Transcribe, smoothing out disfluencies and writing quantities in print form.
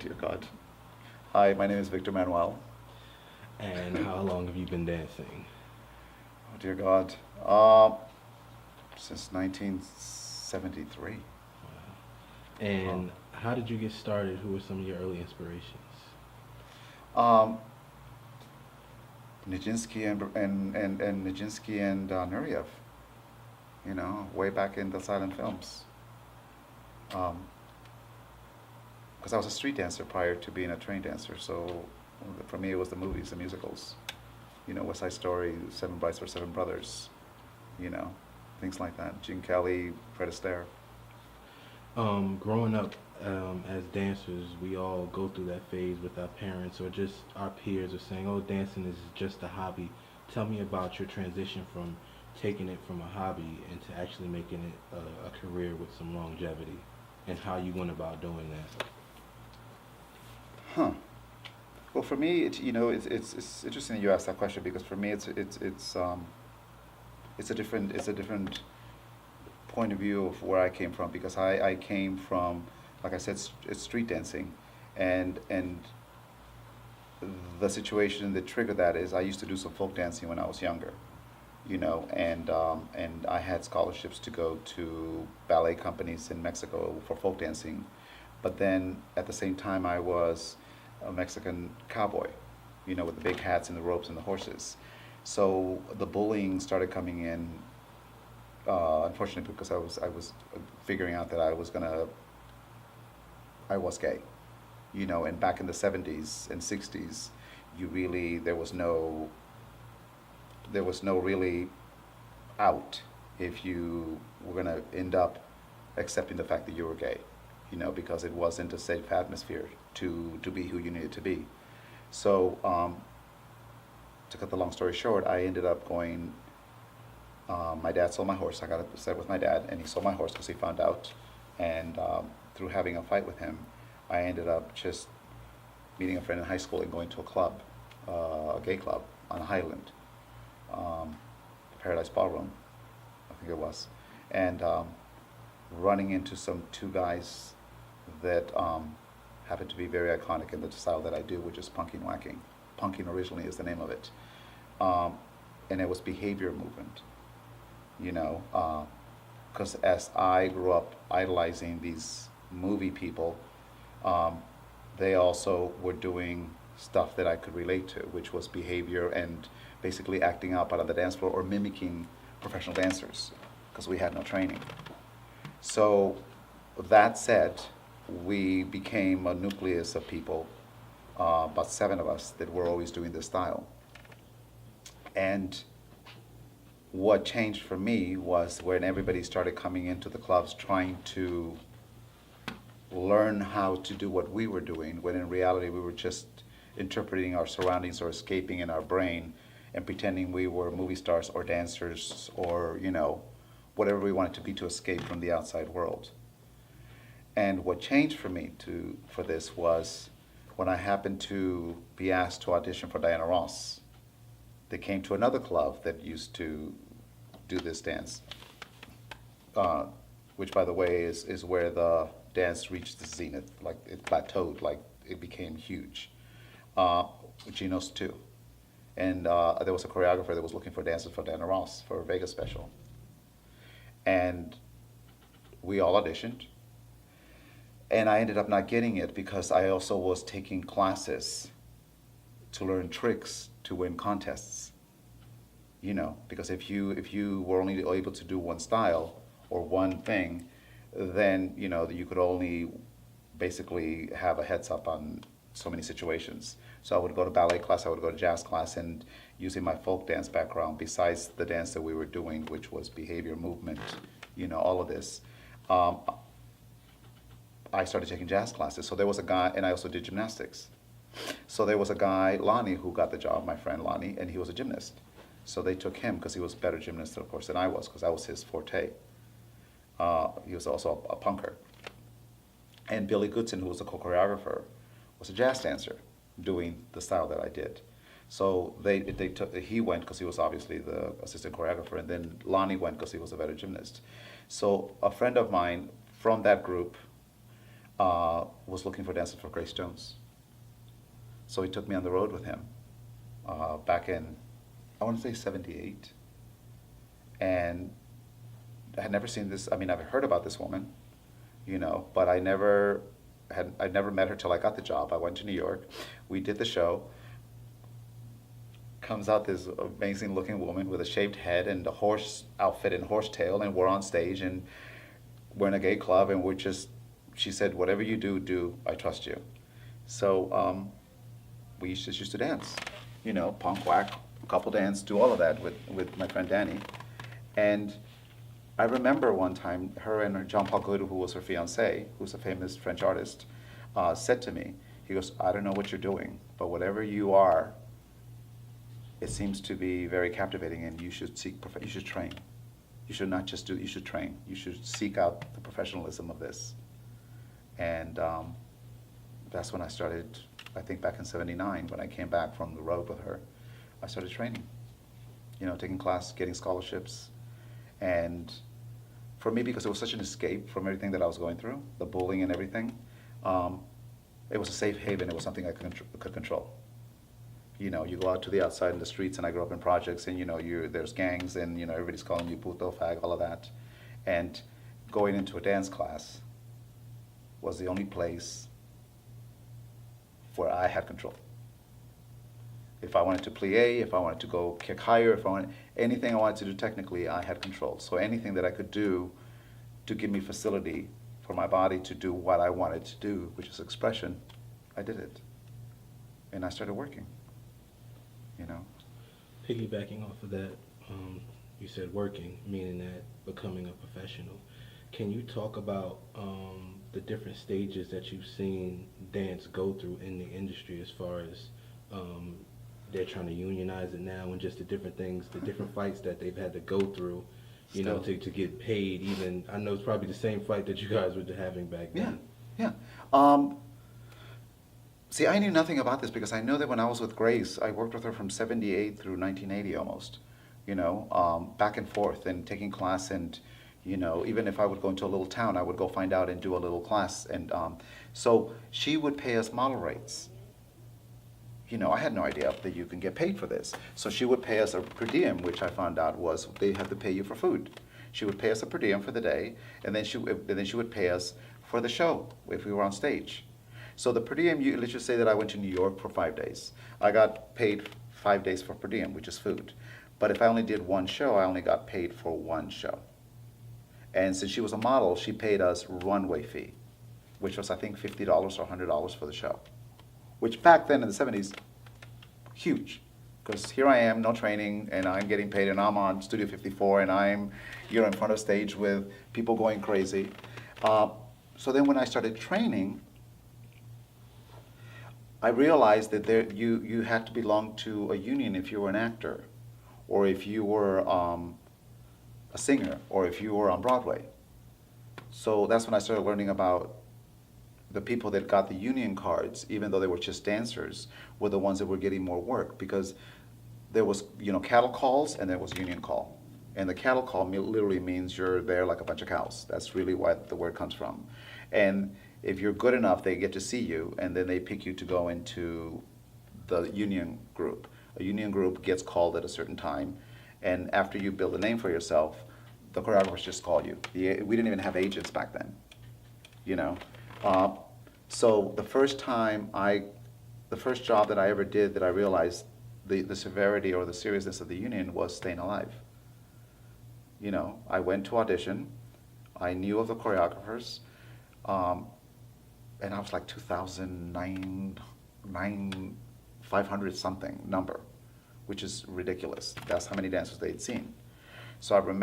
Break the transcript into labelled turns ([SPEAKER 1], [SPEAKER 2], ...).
[SPEAKER 1] Dear God. Hi, my name is Viktor Manoel.
[SPEAKER 2] And how long have you been dancing?
[SPEAKER 1] Oh, dear God. Uh, since 1973. Oh.
[SPEAKER 2] And how did you get started? Who were some of your early inspirations?
[SPEAKER 1] Um, Nijinsky and Nijinsky and Nureyev, way back in the silent films. Um, because I was a street dancer prior to being a trained dancer, so for me it was the movies, the musicals. West Side Story, Seven Brides for Seven Brothers, you know, things like that. Gene Kelly, Fred Astaire.
[SPEAKER 2] Growing up as dancers, we all go through that phase with our parents or just our peers are saying, oh, dancing is just a hobby. Tell me about your transition from taking it from a hobby into actually making it a career with some longevity and how you went about doing that.
[SPEAKER 1] Huh. Well, for me, it's interesting that you asked that question because for me, it's a different point of view of where I came from because I came from, like I said, it's street dancing, and the situation that triggered that is I used to do some folk dancing when I was younger, and I had scholarships to go to ballet companies in Mexico for folk dancing, but then at the same time I was a Mexican cowboy, with the big hats and the ropes and the horses. So the bullying started coming in, unfortunately, because I was figuring out that I was gay, and back in the 70s and 60s, you really there was no really out if you were gonna end up accepting the fact that you were gay, because it wasn't a safe atmosphere to be who you needed to be. So, to cut the long story short, I ended up going. My dad sold my horse. I got upset with my dad, and he sold my horse because he found out. And through having a fight with him, I ended up just meeting a friend in high school and going to a club, a gay club on the Highland, um, Paradise Ballroom, I think it was, and running into some two guys that happen to be very iconic in the style that I do, which is punking whacking. Punking originally is the name of it, um, and it was behavior movement. Because as I grew up idolizing these movie people, um, they also were doing stuff that I could relate to, which was behavior and basically acting out on the dance floor or mimicking professional dancers, because we had no training. So that said, we became a nucleus of people, about seven of us, that were always doing this style. And what changed for me was when everybody started coming into the clubs trying to learn how to do what we were doing, when in reality we were just interpreting our surroundings or escaping in our brain and pretending we were movie stars or dancers or, whatever we wanted to be to escape from the outside world. And what changed for me for this was when I happened to be asked to audition for Diana Ross. They came to another club that used to do this dance, uh, which, by the way, is where the dance reached the zenith. Like it plateaued, like it became huge. Uh, Geno's too. And there was a choreographer that was looking for dancers for Diana Ross for a Vegas special. And we all auditioned. And I ended up not getting it because I also was taking classes to learn tricks to win contests. Because if you were only able to do one style or one thing, then you could only basically have a heads up on so many situations. So I would go to ballet class, I would go to jazz class, and using my folk dance background, besides the dance that we were doing, which was behavior, movement, all of this, um, I started taking jazz classes. So there was a guy, and I also did gymnastics. So there was a guy, Lonnie, who got the job, my friend Lonnie, and he was a gymnast. So they took him because he was a better gymnast, of course, than I was, because I was his forte. He was also a punker. And Billy Goodson, who was a choreographer, was a jazz dancer doing the style that I did. So he went because he was obviously the assistant choreographer, and then Lonnie went because he was a better gymnast. So a friend of mine from that group was looking for dancers for Grace Jones. So he took me on the road with him back in, I want to say 78. And I had never seen this. I mean, I've heard about this woman, but I never met her till I got the job. I went to New York. We did the show. Comes out this amazing looking woman with a shaved head and a horse outfit and horse tail, and we're on stage and we're in a gay club, and she said, whatever you do, I trust you. So we just used to dance, punk, whack, couple dance, do all of that with my friend Danny. And I remember one time her and Jean-Paul Gaultier, who was her fiancé, who's a famous French artist, said to me, he goes, I don't know what you're doing, but whatever you are, it seems to be very captivating, and you should you should train. You should not just you should train. You should seek out the professionalism of this. And that's when I started, I think back in 79, when I came back from the road with her, I started training, taking class, getting scholarships. And for me, because it was such an escape from everything that I was going through, the bullying and everything, it was a safe haven. It was something I could control. You go out to the outside in the streets, and I grew up in projects, and there's gangs, and everybody's calling you puto, fag, all of that. And going into a dance class was the only place where I had control. If I wanted to plie, if I wanted to go kick higher, anything I wanted to do technically, I had control. So anything that I could do to give me facility for my body to do what I wanted to do, which is expression, I did it. And I started working.
[SPEAKER 2] Piggybacking off of that, you said working, meaning that becoming a professional. Can you talk about the different stages that you've seen dance go through in the industry, as far as they're trying to unionize it now, and just the different things, the different fights that they've had to go through, to get paid? Even, I know it's probably the same fight that you guys were having back then.
[SPEAKER 1] Yeah. See, I knew nothing about this, because I know that when I was with Grace, I worked with her from 78 through 1980 almost, back and forth and taking class. And, even if I would go into a little town, I would go find out and do a little class. And so she would pay us model rates. I had no idea that you can get paid for this. So she would pay us a per diem, which I found out was they had to pay you for food. She would pay us a per diem for the day, and then she would pay us for the show if we were on stage. So the per diem, let's just say that I went to New York for 5 days. I got paid 5 days for per diem, which is food. But if I only did one show, I only got paid for one show. And since she was a model, she paid us runway fee, which was, I think, $50 or $100 for the show. Which back then in the 70s, huge. Because here I am, no training, and I'm getting paid, and I'm on Studio 54, and I'm in front of stage with people going crazy. So then when I started training, I realized that you had to belong to a union if you were an actor, or if you were a singer, or if you were on Broadway. So that's when I started learning about the people that got the union cards, even though they were just dancers, were the ones that were getting more work, because there was, cattle calls, and there was union call. And the cattle call literally means you're there like a bunch of cows. That's really what the word comes from. And if you're good enough, they get to see you, and then they pick you to go into the union group. A union group gets called at a certain time, and after you build a name for yourself, the choreographers just call you. We didn't even have agents back then, So the first job that I ever did that I realized the severity or the seriousness of the union was Staying Alive. I went to audition. I knew of the choreographers. And I was like 500 something number, which is ridiculous. That's how many dancers they'd seen. So I remember